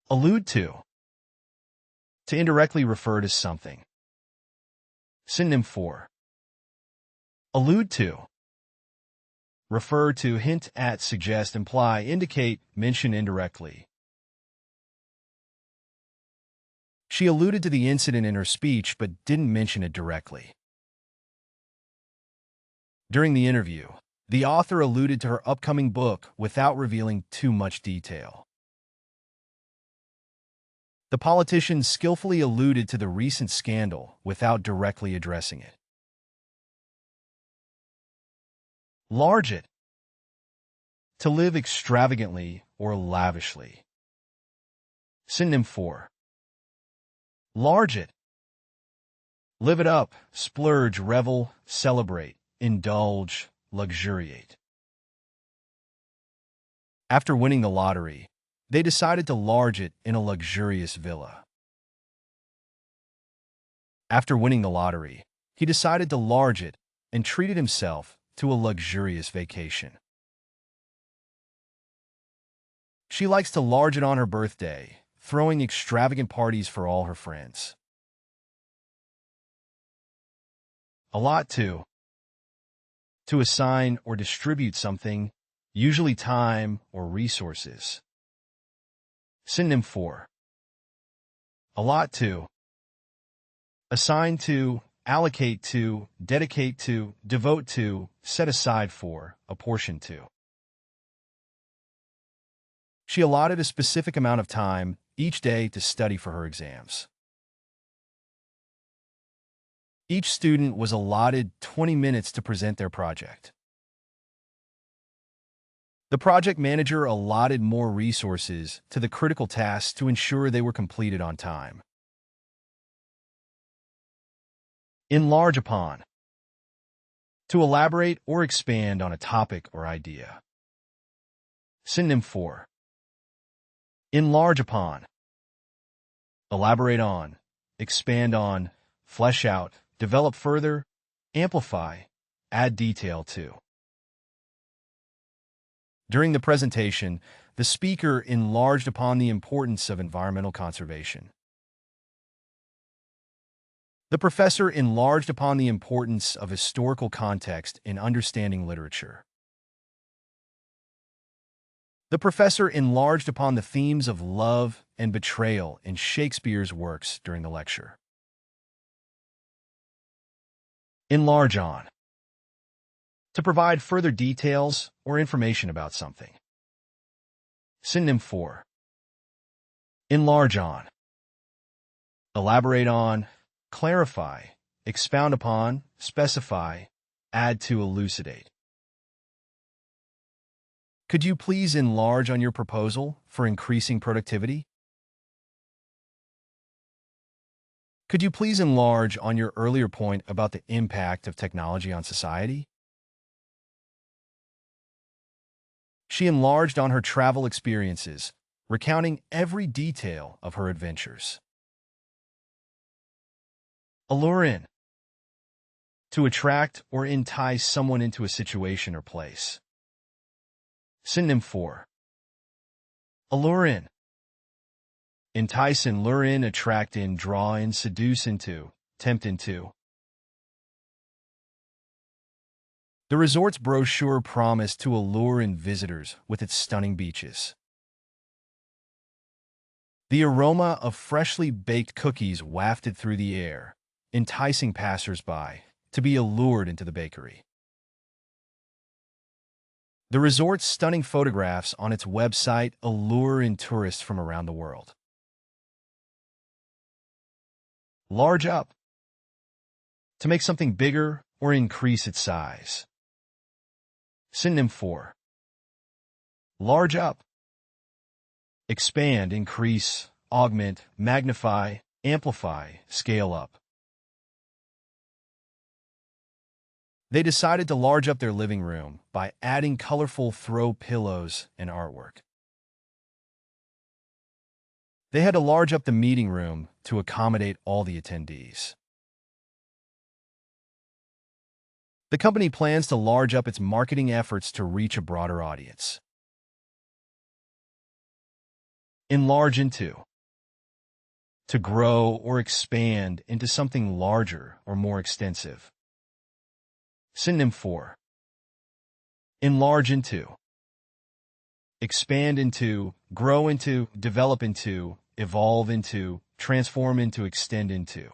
Allude to indirectly refer to something. Synonym for allude to. Refer to, hint at, suggest, imply, indicate, mention indirectly. She alluded to the incident in her speech but didn't mention it directly. During the interview, the author alluded to her upcoming book without revealing too much detail. The politician skillfully alluded to the recent scandal without directly addressing it. Large it. To live extravagantly or lavishly. Synonym for large it. Live it up, splurge, revel, celebrate, indulge, luxuriate. After winning the lottery, they decided to large it in a luxurious villa. After winning the lottery, he decided to large it and treated himself to a luxurious vacation. She likes to large it on her birthday, throwing extravagant parties for all her friends. Allot to assign or distribute something, usually time or resources. Synonym for allot to, assign to, allocate to, dedicate to, devote to, set aside for, apportion to. She allotted a specific amount of time each day to study for her exams. Each student was allotted 20 minutes to present their project. The project manager allotted more resources to the critical tasks to ensure they were completed on time. Enlarge upon. To elaborate or expand on a topic or idea. Synonym for enlarge upon. Elaborate on, expand on, flesh out, develop further, amplify, add detail to. During the presentation, the speaker enlarged upon the importance of environmental conservation. The professor enlarged upon the importance of historical context in understanding literature. The professor enlarged upon the themes of love and betrayal in Shakespeare's works during the lecture. Enlarge on. To provide further details or information about something. Synonym for enlarge on. Elaborate on, clarify, expound upon, specify, add to, elucidate. Could you please enlarge on your proposal for increasing productivity? Could you please enlarge on your earlier point about the impact of technology on society? She enlarged on her travel experiences, recounting every detail of her adventures. Allure in. To attract or entice someone into a situation or place. Synonym for allure in. Entice in, lure in, attract in, draw in, seduce into, tempt into. The resort's brochure promised to allure in visitors with its stunning beaches. The aroma of freshly baked cookies wafted through the air, enticing passers-by to be allured into the bakery. The resort's stunning photographs on its website allure in tourists from around the world. Large up. To make something bigger or increase its size. Synonym for large up. Expand, increase, augment, magnify, amplify, scale up. They decided to large up their living room by adding colorful throw pillows and artwork. They had to large up the meeting room to accommodate all the attendees. The company plans to large up its marketing efforts to reach a broader audience. Enlarge into. To grow or expand into something larger or more extensive. Synonym for. Enlarge into. Expand into, grow into, develop into, evolve into, transform into, extend into.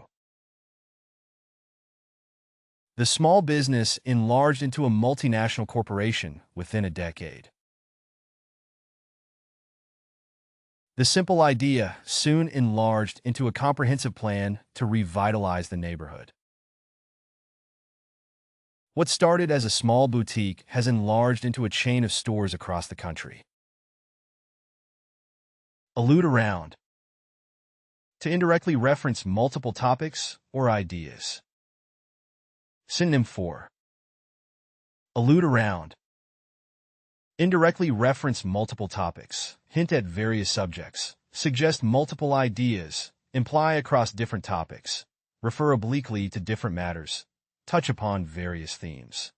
The small business enlarged into a multinational corporation within a decade. The simple idea soon enlarged into a comprehensive plan to revitalize the neighborhood. What started as a small boutique has enlarged into a chain of stores across the country. Allude around. To indirectly reference multiple topics or ideas. Synonym for. Allude around. Indirectly reference multiple topics, hint at various subjects, suggest multiple ideas, imply across different topics, refer obliquely to different matters, touch upon various themes.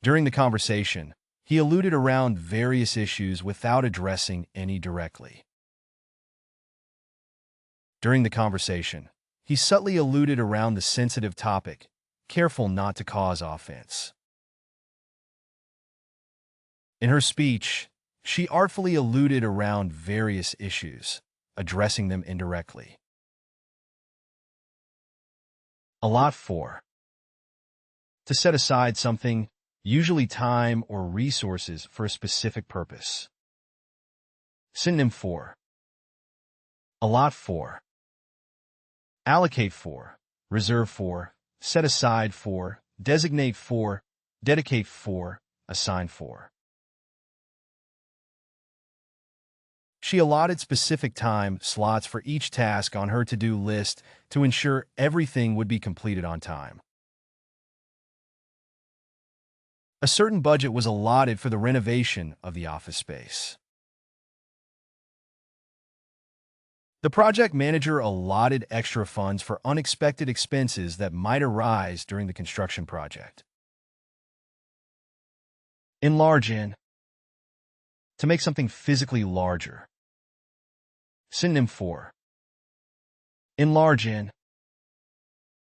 During the conversation, he alluded around various issues without addressing any directly. During the conversation, he subtly alluded around the sensitive topic, careful not to cause offense. In her speech, she artfully alluded around various issues, addressing them indirectly. Allot for. To set aside something, usually time or resources for a specific purpose. Synonym for. Allot for. Allocate for, reserve for, set aside for, designate for, dedicate for, assign for. She allotted specific time slots for each task on her to-do list to ensure everything would be completed on time. A certain budget was allotted for the renovation of the office space. The project manager allotted extra funds for unexpected expenses that might arise during the construction project. Enlarge in. To make something physically larger. Synonym for. Enlarge in.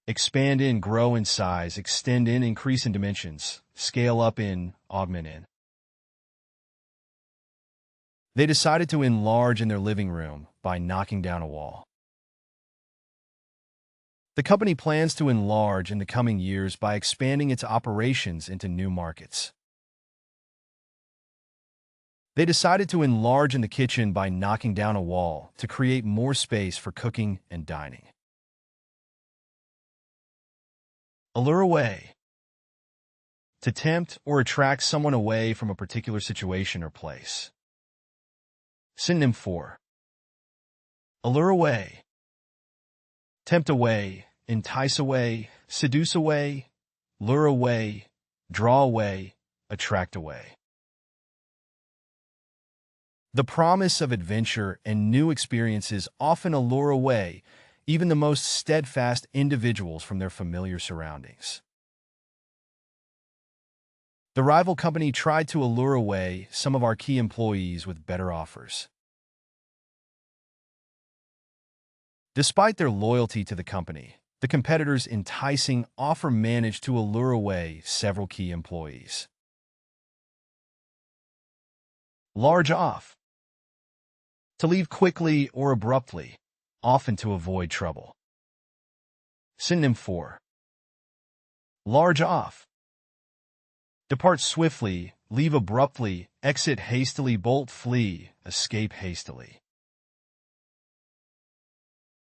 Expand in, grow in size, extend in, increase in dimensions, scale up in, augment in. They decided to enlarge in their living room by knocking down a wall. The company plans to enlarge in the coming years by expanding its operations into new markets. They decided to enlarge in the kitchen by knocking down a wall to create more space for cooking and dining. Allure away. To tempt or attract someone away from a particular situation or place. Synonym for. Allure away. Tempt away, entice away, seduce away, lure away, draw away, attract away. The promise of adventure and new experiences often allure away even the most steadfast individuals from their familiar surroundings. The rival company tried to allure away some of our key employees with better offers. Despite their loyalty to the company, the competitor's enticing offer managed to allure away several key employees. Large off. To leave quickly or abruptly, often to avoid trouble. Synonym for. Large off. Depart swiftly, leave abruptly, exit hastily, bolt, flee, escape hastily.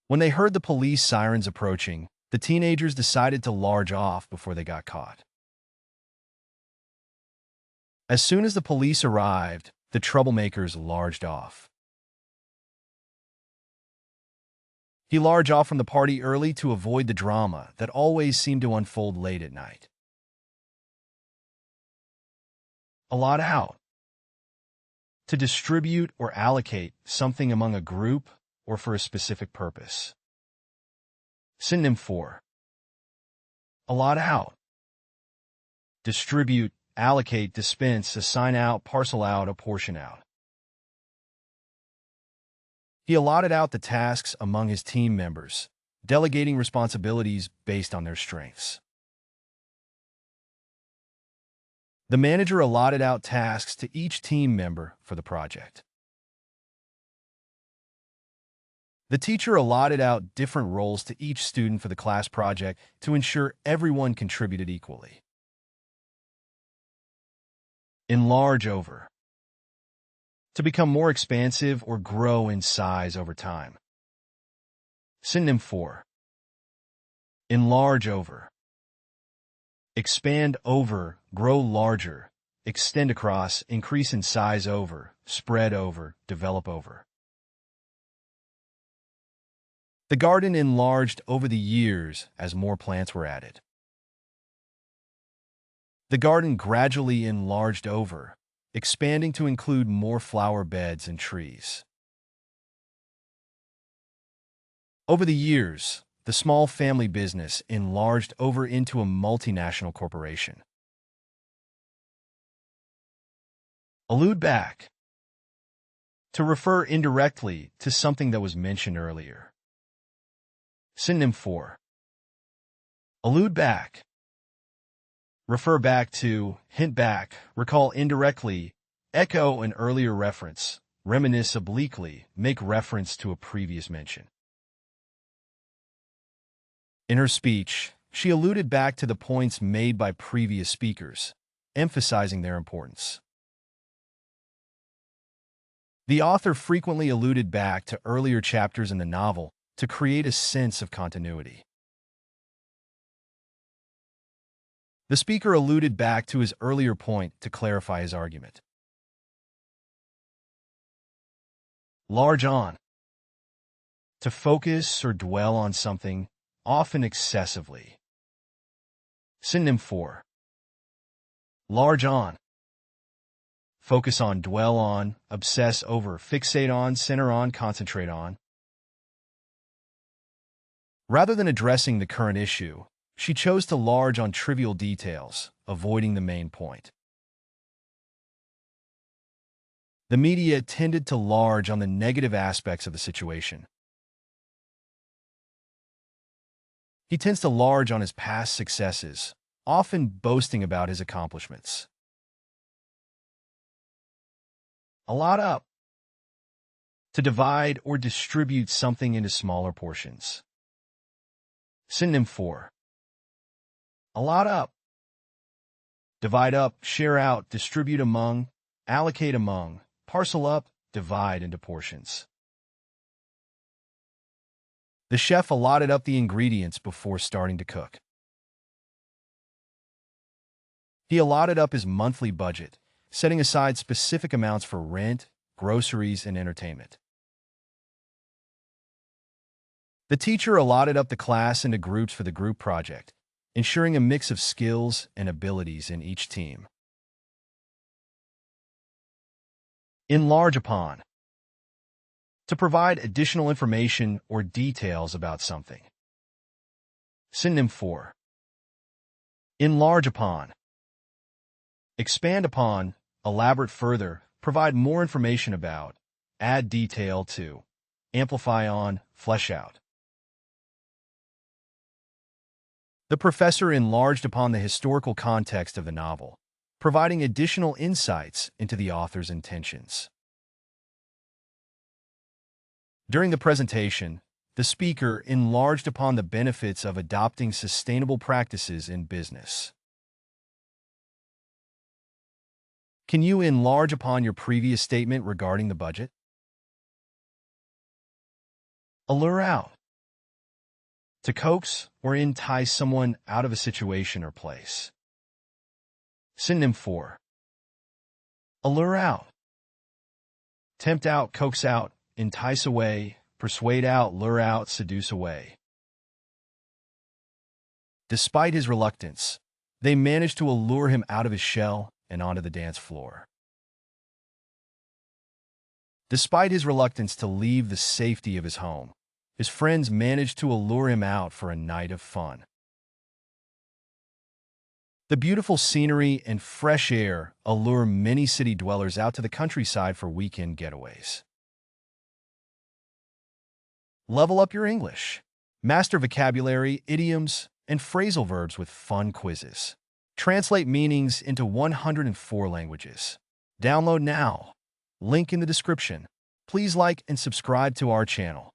When they heard the police sirens approaching, the teenagers decided to large off before they got caught. As soon as the police arrived, the troublemakers larged off. He larged off from the party early to avoid the drama that always seemed to unfold late at night. Allot out. To distribute or allocate something among a group or for a specific purpose. Synonym for. Allot out. Distribute, allocate, dispense, assign out, parcel out, apportion out. He allotted out the tasks among his team members, delegating responsibilities based on their strengths. The manager allotted out tasks to each team member for the project. The teacher allotted out different roles to each student for the class project to ensure everyone contributed equally. Enlarge over. To become more expansive or grow in size over time. Synonym for enlarge over. Expand over, grow larger, extend across, increase in size over, spread over, develop over. The garden enlarged over the years as more plants were added. The garden gradually enlarged over, expanding to include more flower beds and trees. Over the years, the small family business enlarged over into a multinational corporation. Allude back. To refer indirectly to something that was mentioned earlier. Synonym for allude back. Refer back to, hint back, recall indirectly, echo an earlier reference, reminisce obliquely, make reference to a previous mention. In her speech, she alluded back to the points made by previous speakers, emphasizing their importance. The author frequently alluded back to earlier chapters in the novel to create a sense of continuity. The speaker alluded back to his earlier point to clarify his argument. Large on. To focus or dwell on something, often excessively. Synonym for large on. Focus on, dwell on, obsess over, fixate on, center on, concentrate on. Rather than addressing the current issue, she chose to large on trivial details, avoiding the main point. The media tended to large on the negative aspects of the situation. He tends to large on his past successes, often boasting about his accomplishments. Allot up. To divide or distribute something into smaller portions. Synonym for allot up. Divide up, share out, distribute among, allocate among, parcel up, divide into portions. The chef allotted up the ingredients before starting to cook. He allotted up his monthly budget, setting aside specific amounts for rent, groceries, and entertainment. The teacher allotted up the class into groups for the group project, ensuring a mix of skills and abilities in each team. Enlarge upon. To provide additional information or details about something. Synonym for enlarge upon. Expand upon, elaborate further, provide more information about, add detail to, amplify on, flesh out. The professor enlarged upon the historical context of the novel, providing additional insights into the author's intentions. During the presentation, the speaker enlarged upon the benefits of adopting sustainable practices in business. Can you enlarge upon your previous statement regarding the budget? Allure out. To coax or entice someone out of a situation or place. Synonym for allure out. Tempt out, coax out, entice away, persuade out, lure out, seduce away. Despite his reluctance, they managed to allure him out of his shell and onto the dance floor. Despite his reluctance to leave the safety of his home, his friends managed to allure him out for a night of fun. The beautiful scenery and fresh air allure many city dwellers out to the countryside for weekend getaways. Level up your English. Master vocabulary, idioms, and phrasal verbs with fun quizzes. Translate meanings into 104 languages. Download now. Link in the description. Please like and subscribe to our channel.